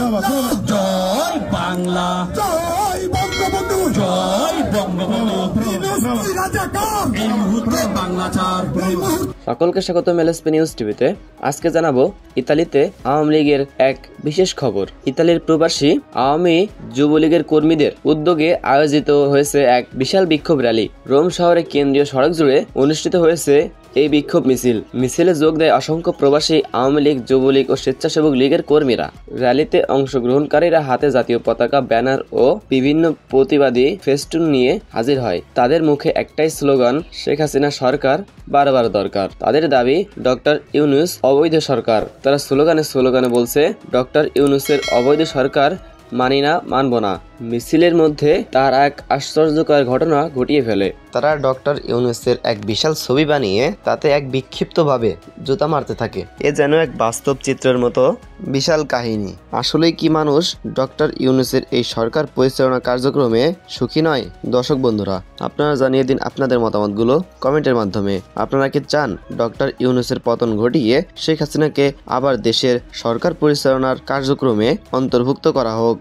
জয় বাংলা, জয় বঙ্গবন্ধু, জয় বঙ্গবন্ধু। এই মুহূর্তে বাংলা ছাড়। সকলকে স্বাগত এলএসপি নিউজ টিভিতে। আজকে জানাবো ইতালিতে আওয়ামী লীগের এক বিশেষ খবর। ইতালির প্রবাসী আওয়ামী যুবলীগের কর্মীদের উদ্যোগে আয়োজিত হয়েছে এক বিশাল বিক্ষোভ র্যালি। রোম শহরের কেন্দ্রীয় সড়ক জুড়ে অনুষ্ঠিত হয়েছে এই বিক্ষোভ মিছিলে যোগ দেয় অসংখ্য প্রবাসী আওয়ামী লীগ, যুবলীগ ও স্বেচ্ছাসেবক লীগের কর্মীরা। র্যালিতে অংশগ্রহণকারীরা হাতে জাতীয় পতাকা, ব্যানার ও বিভিন্ন প্রতিবাদী ফেস্টুন নিয়ে হাজির হয়। তাদের মুখে একটাই স্লোগান, শেখ হাসিনা সরকার বারবার দরকার। তাদের দাবি, ডক্টর ইউনূস অবৈধ সরকার। তারা স্লোগানে বলছে, ডক্টর ইউনূসের অবৈধ সরকার মানি না, মানব না। মিছিলের মধ্যে তার এক আশ্চর্যকর ঘটনা ঘটিয়ে ফেলে। তারা ডক্টর ইউনূসের এক বিশাল ছবি বানিয়ে তাতে এক বিক্ষিপ্তভাবে জুতা মারতে থাকে। এ যেন এক বাস্তব চিত্রের মতো বিশাল কাহিনী। আসলেই কি মানুষ ডক্টর ইউনূসের এই সরকার পরিচালনা কার্যক্রমে সুখী নয়? দর্শক বন্ধুরা, আপনারা জানিয়ে দিন আপনাদের মতামতগুলো কমেন্টের মাধ্যমে। আপনারা কি চান ডক্টর ইউনূসের পতন ঘটিয়ে শেখ হাসিনাকে আবার দেশের সরকার পরিচালনার কার্যক্রমে অন্তর্ভুক্ত করা হোক?